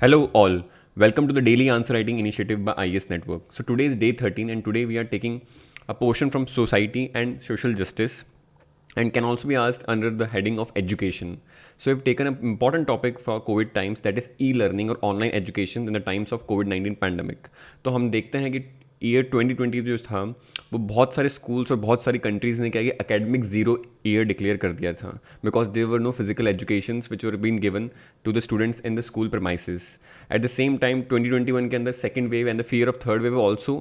Hello all. Welcome to the daily answer writing initiative by IES Network. So today is day 13 and today we are taking a portion from society and social justice and can also be asked under the heading of education. So we've taken an important topic for COVID times, that is e-learning or online education in the times of COVID-19 pandemic. तो हम देखते हैं कि year 2020 जो था वो बहुत सारे स्कूल्स और बहुत सारी कंट्रीज़ ने क्या किया, एकेडमिक ज़ीरो ईयर डिक्लेयर कर दिया था because there were no physical education which were been given to the students in the school premises. At the same time 2021 के अंदर second wave and the fear of third wave also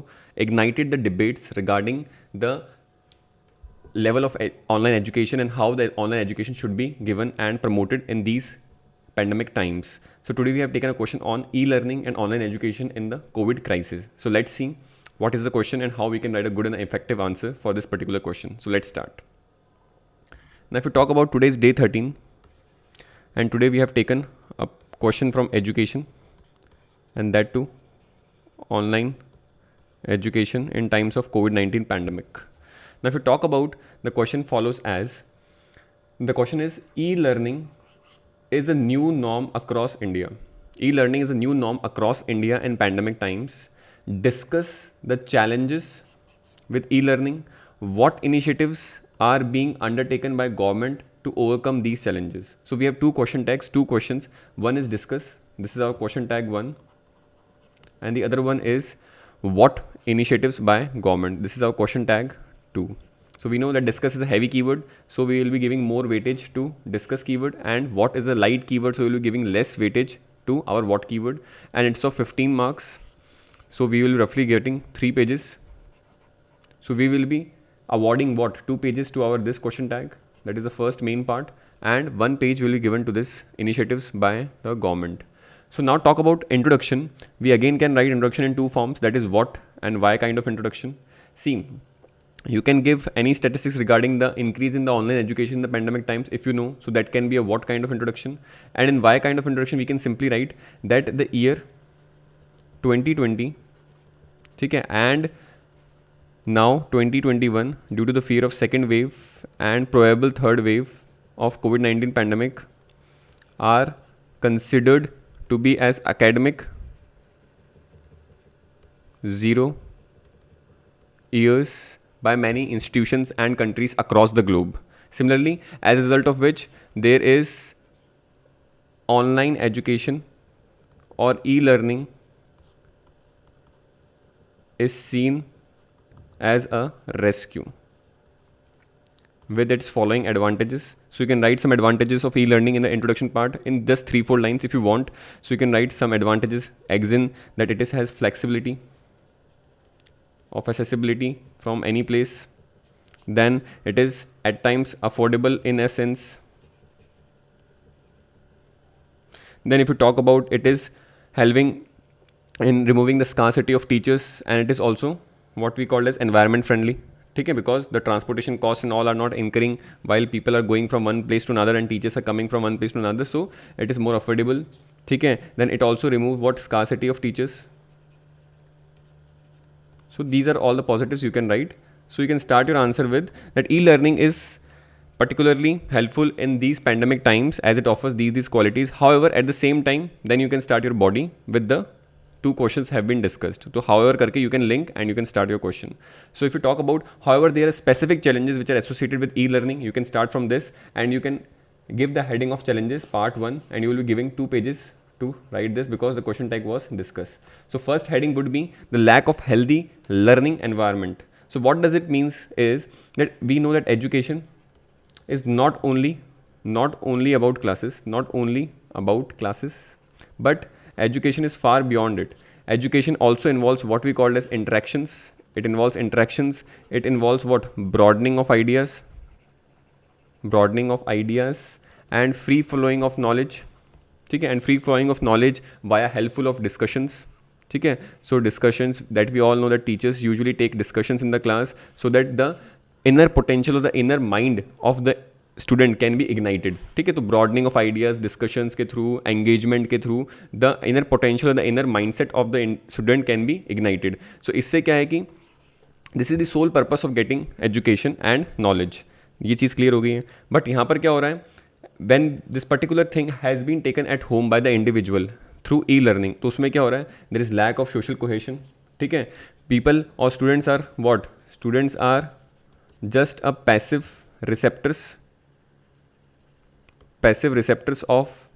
ignited the debates regarding the level of online education and how the online education should be given and promoted in these pandemic times. So today we have taken a question on e-learning and online education in the COVID crisis. So let's see what is the question and how we can write a good and effective answer for this particular question. So let's start. Now if we talk about today's day 13, and today we have taken a question from education and that too online education in times of COVID-19 pandemic. Now if you talk about, the question follows as, the question is, e-learning is a new norm across India. E-learning is a new norm across India in pandemic times. Discuss the challenges with e-learning. What initiatives are being undertaken by government to overcome these challenges? So we have two question tags, two questions. One is discuss. This is our question tag 1. And the other one is what initiatives by government. This is our question tag 2. So we know that discuss is a heavy keyword, so we will be giving more weightage to discuss keyword, and what is a light keyword, so we will be giving less weightage to our what keyword, and it's of 15 marks. So we will be roughly getting 3 pages. So we will be awarding what, 2 pages to our this question tag, that is the first main part, and 1 page will be given to this initiatives by the government. So now talk about introduction. We again can write introduction in two forms, that is what and why kind of introduction. See, you can give any statistics regarding the increase in the online education in the pandemic times if you know, so that can be a what kind of introduction. And in why kind of introduction we can simply write that the year 2020, okay, and now 2021, due to the fear of second wave and probable third wave of COVID-19 pandemic, are considered to be as academic zero years by many institutions and countries across the globe. Similarly, as a result of which there is online education or e-learning is seen as a rescue with its following advantages. So you can write some advantages of e-learning in the introduction part in just 3-4 lines if you want. So you can write some advantages, exin, that it has flexibility of accessibility from any place. Then it is at times affordable in a sense. Then if you talk about, it is helping in removing the scarcity of teachers, and it is also what we call as environment friendly. Okay, because the transportation costs and all are not incurring while people are going from one place to another and teachers are coming from one place to another, so it is more affordable. Okay, then it also removes what, scarcity of teachers. So these are all the positives you can write. So you can start your answer with that e-learning is particularly helpful in these pandemic times as it offers these qualities. However, at the same time, then you can start your body with the two questions have been discussed. So however karke you can link and you can start your question. So if you talk about, however, there are specific challenges which are associated with e-learning, you can start from this and you can give the heading of challenges part 1 and you will be giving 2 pages to write this because the question tag was discuss. So first heading would be the lack of healthy learning environment. So what does it means is that we know that education is not only about classes, but education is far beyond it. Education also involves what we call as interactions. It involves interactions. It involves what? Broadening of ideas and free flowing of knowledge. Okay, and free flowing of knowledge via helpful of discussions. Okay, so discussions, that we all know that teachers usually take discussions in the class so that the inner potential or the inner mind of the student can be ignited. ठीक है, तो broadening of ideas discussions के through, engagement के through, the inner potential, the inner mindset of the student can be ignited. So इससे क्या है कि this is the sole purpose of getting education and knowledge. ये चीज़ क्लियर हो गई है. बट यहाँ पर क्या हो रहा है, when this particular thing has been taken at home by the individual through e learning. तो उसमें क्या हो रहा है, there is lack of social cohesion, ठीक है। पीपल और students are what, students are just a passive receptors of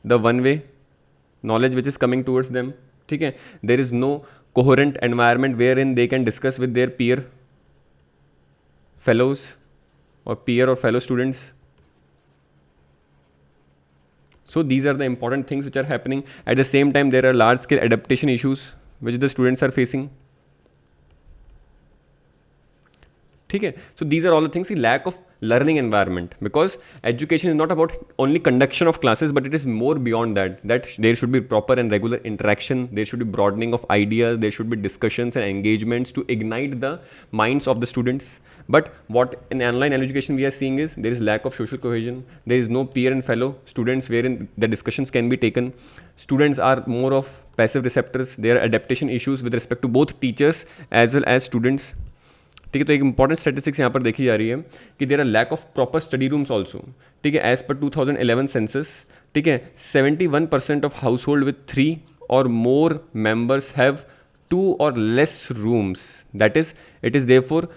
the one way knowledge which is coming towards them, ठीक है। there is no coherent environment wherein they can discuss with their peer fellows or fellow students. So these are the important things which are happening. At the same time, there are large scale adaptation issues which the students are facing, ठीक है। So these are all the things, lack of learning environment, because education is not about only conduction of classes, but it is more beyond that there should be proper and regular interaction, there should be broadening of ideas, there should be discussions and engagements to ignite the minds of the students. But what in online education we are seeing is there is lack of social cohesion, there is no peer and fellow students wherein the discussions can be taken. Students are more of passive receptors, there are adaptation issues with respect to both teachers as well as students, ठीक है। तो एक important statistics यहाँ पर देखी जा रही है कि there are lack of proper study rooms also, ठीक है। एज पर 2011 सेंसस, ठीक है, 71% ऑफ हाउस होल्ड विथ 3 और मोर मेंबर्स हैव 2 और less rooms, that is it is therefore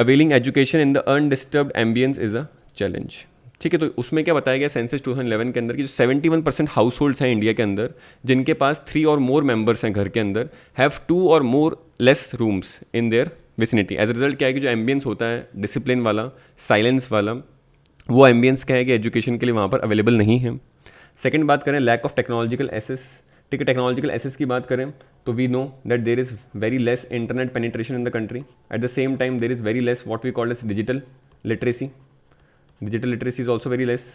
availing education in the undisturbed ambience is a challenge, ठीक है। तो उसमें क्या बताया गया सेंसस 2011 के अंदर कि जो 71% हाउस होल्ड्स हैं इंडिया के अंदर जिनके पास 3 और मोर मेंबर्स हैं घर के अंदर, हैव 2 और more less rooms in their vicinity. As a result क्या है कि जो एम्बियंस होता है डिसिप्लिन वाला, साइलेंस वाला, वो एम्बियंस क्या है कि एजुकेशन के लिए वहाँ पर अवेलेबल नहीं है। सेकंड बात करें लैक ऑफ टेक्नोलॉजिकल एसेस, ठीक है। टेक्नोलॉजिकल एसेस की बात करें तो we know that there is very less internet penetration in the country, at the same time there is very less what we call as digital literacy is also very less,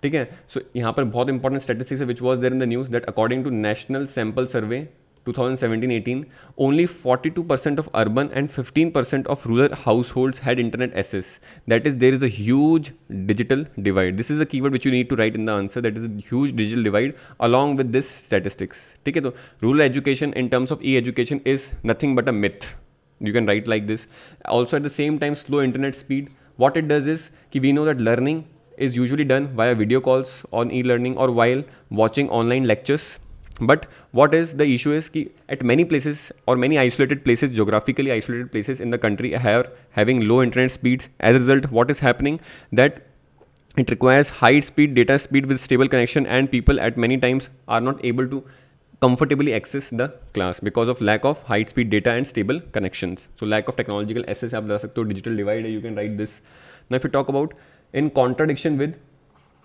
ठीक है। So यहाँ पर बहुत important statistics है which was there in the news that according to national sample survey 2017-18, only 42% of urban and 15% of rural households had internet access. That is, there is a huge digital divide. This is a keyword which you need to write in the answer. That is a huge digital divide along with this statistics. ठीक है, तो rural education in terms of e-education is nothing but a myth. You can write like this. Also at the same time, slow internet speed. What it does is कि we know that learning is usually done via video calls on e-learning or while watching online lectures. But what is the issue is कि at many places or many isolated places, geographically isolated places in the country are having low internet speeds. As a result, what is happening that it requires high speed data speed with stable connection, and people at many times are not able to comfortably access the class because of lack of high speed data and stable connections. So lack of technological access आप बता सकते हो, digital divide है, you can write this. Now if you talk about in contradiction with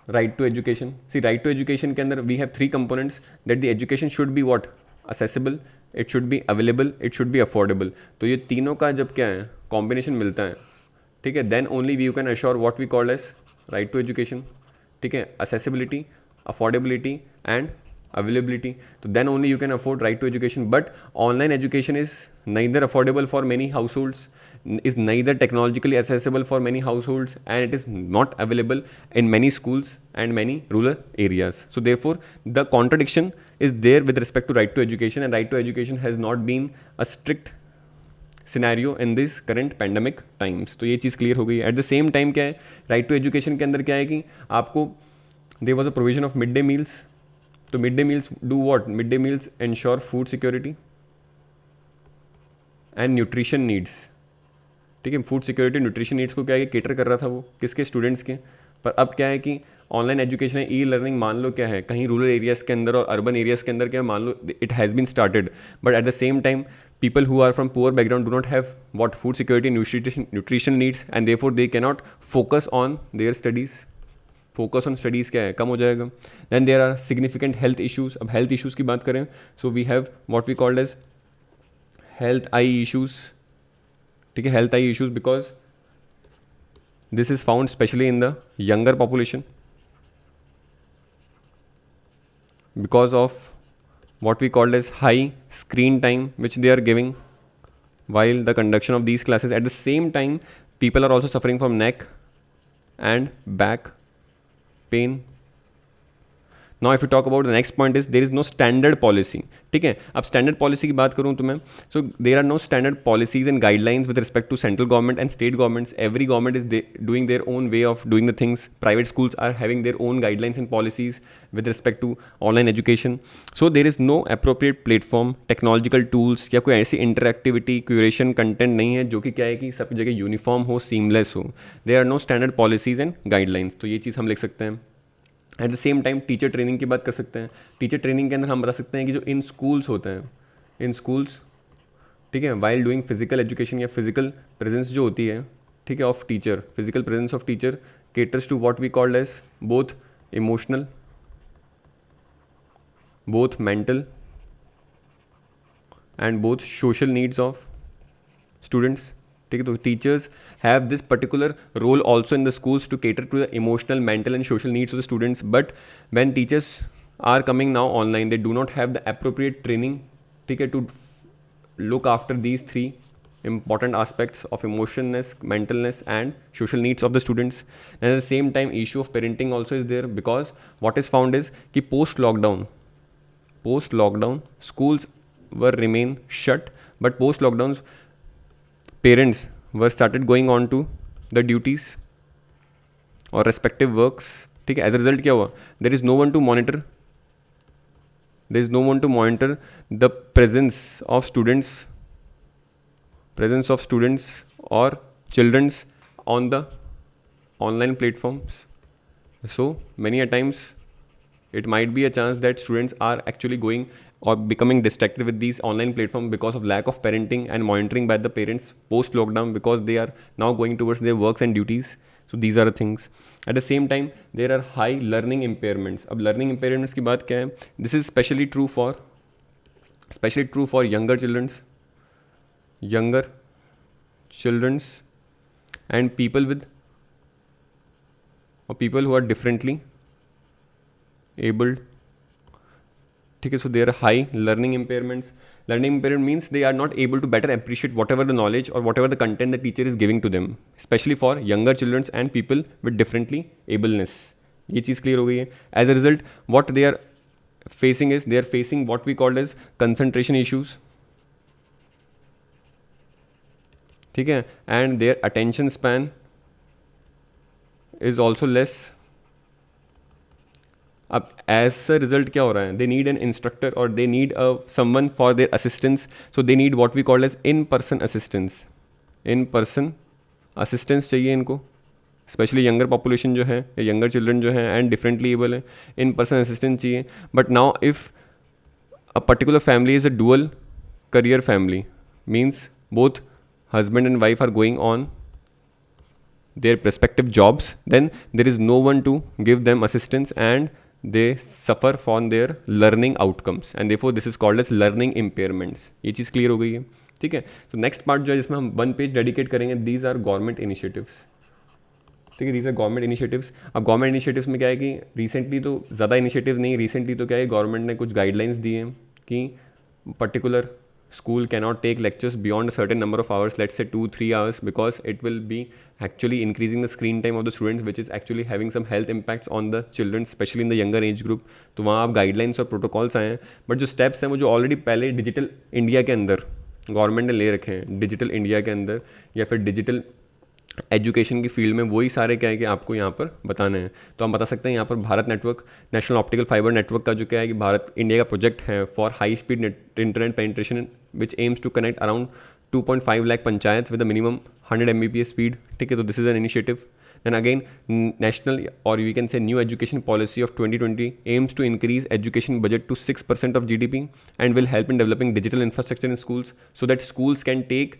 right to education, see right to education के अंदर we have 3 components that the education should be what, accessible, it should be available, it should be affordable. तो ये तीनों का जब क्या है combination मिलता है, ठीक है, then only we you can assure what we called as right to education, ठीक है। Accessibility, affordability and availability, so then only you can afford right to education. But online education is neither affordable for many households, is neither technologically accessible for many households, and it is not available in many schools and many rural areas. So therefore the contradiction is there with respect to right to education, and right to education has not been a strict scenario in this current pandemic times. तो ये चीज़ clear हो गई है। Eight the same time क्या है right to education के अंदर क्या है कि आपको there was a provision of mid day meals. तो mid day meals do what, mid day meals ensure food security and nutrition needs, ठीक है। फूड सिक्योरिटी न्यूट्रिशन नीड्स को क्या है केटर कर रहा था वो किसके, स्टूडेंट्स के। पर अब क्या है कि ऑनलाइन एजुकेशन है, ई लर्निंग मान लो क्या है कहीं रूरल एरियाज़ के अंदर और अर्बन एरियाज़ के अंदर क्या मान लो it has been started, but at the same time people who are from poor background do not have what food security, nutrition needs, and therefore they cannot focus on their studies. Focus on studies क्या है कम हो जाएगा. Then there are significant health issues. अब health issues की बात करें so we have what we called as health eye issues. ठीक है, health eye issues because this is found especially in the younger population because of what we called as high screen time which they are giving while the conduction of these classes. At the same time, people are also suffering from neck and back pain. Now if you talk about the next point is there is no standard policy. ठीक है, अब standard policy की बात करूँ तो मैं, so there are no standard policies and guidelines with respect to central government and state governments. Every government is doing their own way of doing the things. Private schools are having their own guidelines and policies with respect to online education. So there is no appropriate platform, technological tools या कोई ऐसी interactivity, curation content नहीं है जो कि क्या है कि सब जगह यूनिफॉर्म हो, सीमलेस हो. There are no standard policies and guidelines. तो ये चीज़ हम लिख सकते हैं. Eight the same time teacher training की बात कर सकते हैं. टीचर ट्रेनिंग के अंदर हम बता सकते हैं कि जो इन स्कूल्स होते हैं, इन स्कूल्स, ठीक है, वाइल डूइंग फिजिकल एजुकेशन या फिजिकल प्रेजेंस जो होती है, ठीक है, of teacher, physical presence of teacher caters to what we call as both emotional, both mental and both social needs of students. ठीक है, तो teachers have this particular role also in the schools to cater to the emotional, mental and social needs of the students. But when teachers are coming now online, they do not have the appropriate training, ठीक है, to look after these three important aspects of emotionness, mentalness and social needs of the students. And at the same time, issue of parenting also is there, because what is found is कि post lockdown schools were remain shut, but post lockdowns parents were started going on to the duties or respective works. ठीक है, as a result क्या हुआ, there is no one to monitor the presence of students or children's on the online platforms. So many a times it might be a chance that students are actually going or becoming distracted with these online platforms because of lack of parenting and monitoring by the parents post lockdown, because they are now going towards their works and duties. So these are the things. At the same time, there are high learning impairments. अब learning impairments की बात क्या है? This is especially true for younger children's and people who are differently abled. ठीक है, so there are high learning impairments. Learning impairment means they are not able to better appreciate whatever the knowledge or whatever the content the teacher is giving to them, especially for younger children and people with differently ableness. ये चीज़ clear हो गई है. As a result, what they are facing is they are facing what we call as concentration issues. ठीक है, and their attention span is also less. अब as a result क्या हो रहा है, दे नीड एन इंस्ट्रक्टर और they need someone for their assistance. So they need what we call as in person assistance चाहिए इनको, स्पेशली यंगर पॉपुलेशन जो है या यंगर चिल्ड्रन जो है एंड डिफरेंटली एबल है, इन पर्सन असिस्टेंस चाहिए. But now if a particular family is a dual career family, means both husband and wife are going on their respective jobs, then there is no one to give them assistance and they suffer from their learning outcomes, and therefore this is called as learning impairments. ये चीज़ clear हो गई है, ठीक है. तो next part जो है जिसमें हम 1 पेज डेडिकेट करेंगे, दीज आर गवर्नमेंट इनिशिएटिव्स. ठीक है, दीज आर गवर्नमेंट इनिशिएटिव्स. अब गवर्नमेंट इनिशिएटिव्स में क्या है कि रिसेंटली तो ज़्यादा इनिशिएटिव नहीं, रिसेंटली तो क्या है गवर्नमेंट ने कुछ गाइडलाइंस दी हैं कि particular school cannot take lectures beyond a certain number of hours, let's say 2-3 hours, because it will be actually increasing the screen time of the students, which is actually having some health impacts on the children, especially in the younger age group. तो वहाँ आप guidelines और protocols आए हैं, but जो steps हैं वो जो ऑलरेडी पहले डिजिटल इंडिया के अंदर गवर्नमेंट ने ले रखे हैं, डिजिटल इंडिया के अंदर या फिर डिजिटल एजुकेशन की फील्ड में, वही सारे क्या है कि आपको यहाँ पर बताने हैं. तो हम बता सकते हैं यहाँ पर Bharat network, national optical fibre network का जो क्या है कि भारत इंडिया का प्रोजेक्ट है for high speed internet penetration, which aims to connect around 2.5 lakh panchayat with minimum 100 Mbps speed. ठीक है, तो this is an initiative. Then again, national or we can say new education policy of 2020 aims to increase education budget to 6% of GDP and will help in developing digital infrastructure in schools, so that schools can take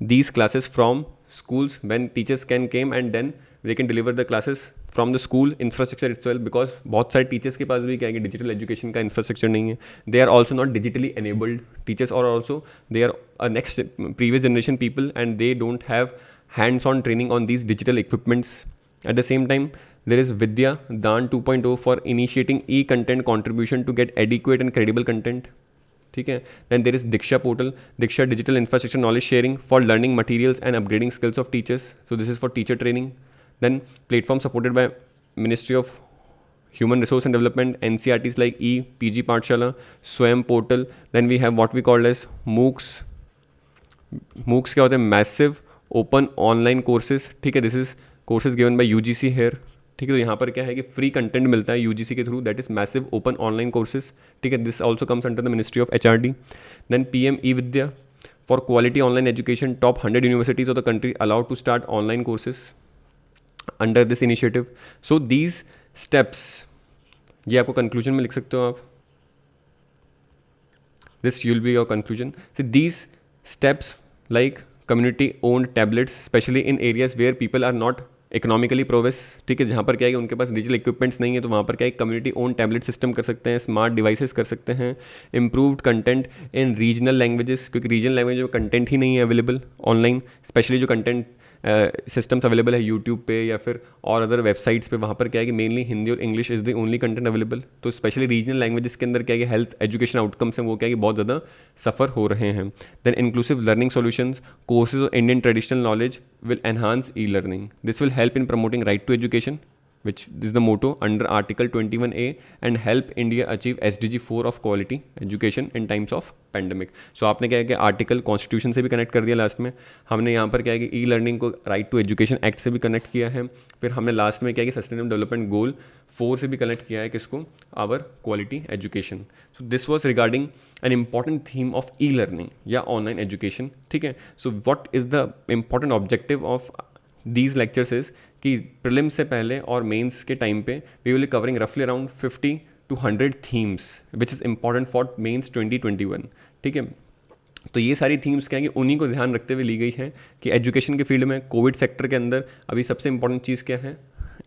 these classes from schools when teachers can came and then they can deliver the classes from the school infrastructure itself, because बहुत सारे teachers के पास भी क्या है कि digital education का infrastructure नहीं है. They are also not digitally enabled teachers, और also they are next previous generation people and they don't have hands-on training on these digital equipments. At the same time, there is Vidya Dan 2.0 for initiating e-content contribution to get adequate and credible content. ठीक है. Then there is Diksha portal, Diksha digital infrastructure knowledge sharing for learning materials and upgrading skills of teachers. So this is for teacher training. Then platform supported by Ministry of human resource and development, NCRTs like PG Pathshala, Swayam portal. Then we have what we call as MOOCs. MOOCs क्या होते हैं? Massive open online courses, ठीक है. This is courses given by UGC here, ठीक है. तो यहाँ पर क्या है कि फ्री कंटेंट मिलता है UGC के थ्रू, that is massive open online courses, ठीक है. This also comes under the ministry of HRD. Then PM E-Vidya for quality online education, top 100 universities of the country allowed to start online courses under this initiative. So these steps, ये आपको conclusion में लिख सकते हो आप. This will be your conclusion. So these steps like community owned tablets, especially in areas where people are not economically prowess, ठीक है, जहाँ पर क्या है कि उनके पास डिजिटल इक्विपमेंट्स नहीं है, तो वहाँ पर क्या है कम्युनिटी ओन टैबलेट सिस्टम कर सकते हैं, स्मार्ट डिवाइसेस कर सकते हैं. Improved content in regional languages, क्योंकि रीजनल लैंग्वेज में कंटेंट ही नहीं है अवेलेबल ऑनलाइन. स्पेशली जो कंटेंट सिस्टम्स अवेलेबल है यूट्यूब पे या फिर और अदर वेबसाइट्स पे, वहाँ पर क्या है कि मेनली हिंदी और English is the only content available. तो स्पेशली रीजनल लैंग्वेजेस के अंदर क्या है कि हेल्थ एजुकेशन आउटकम्स हैं वो क्या है कि बहुत ज़्यादा सफ़र हो रहे हैं. Then inclusive learning solutions, courses of Indian traditional knowledge will enhance e-learning. This will help in promoting right to education, which is the motto under Article 21A, and help India achieve SDG 4 of quality education in times of pandemic. So आपने क्या है कि article constitution से भी connect कर दिया last में. हमने यहाँ पर क्या है कि ई-लर्निंग को राइट टू एजुकेशन एक्ट से भी कनेक्ट किया है. फिर हमने लास्ट में क्या है कि सस्टेनेबल डेवलपमेंट गोल 4 से भी कनेक्ट किया है किसको? Our quality education. So this was regarding an important theme of e learning या ऑनलाइन एजुकेशन, ठीक है. So what is the important objective of these lectures is कि प्रीलिम्स से पहले और मेंस के टाइम पे वी विल कवरिंग रफली around 50 to 100 themes which is important for mains 2021, ठीक है. तो ये सारी थीम्स क्या है कि उन्हीं को ध्यान रखते हुए ली गई है कि एजुकेशन के फील्ड में कोविड सेक्टर के अंदर अभी सबसे इंपॉर्टेंट चीज़ क्या है?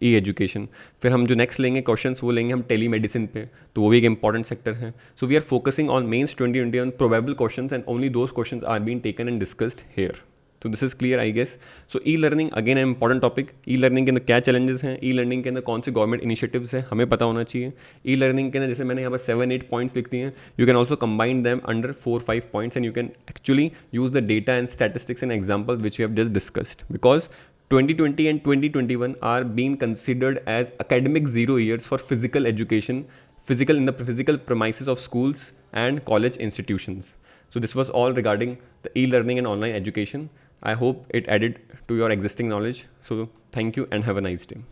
ई एजुकेशन. फिर हम जो नेक्स्ट लेंगे क्वेश्चंस वो लेंगे हम टेली मेडिसिन पे, तो वो भी एक इंपॉर्टेंट सेक्टर है. So we are focusing on mains 2021 probable questions and only those questions are being taken and discussed here. तो this is clear I guess. So e learning again an important topic. E learning के अंदर क्या challenges हैं, ई learning के अंदर कौन से government initiatives हैं, हमें पता होना चाहिए. ई लर्निंग के अंदर जैसे मैंने यहाँ पर 7-8 पॉइंट्स लिख दिए हैं, you can also combine them under 4-5 points and you can actually use the data and statistics and examples which you have just discussed, because 2020 and 2021 are being considered as academic 0 years for physical education, in the physical premises of schools and college institutions. So this was all regarding the e-learning and online education. I hope it added to your existing knowledge. So thank you and have a nice day.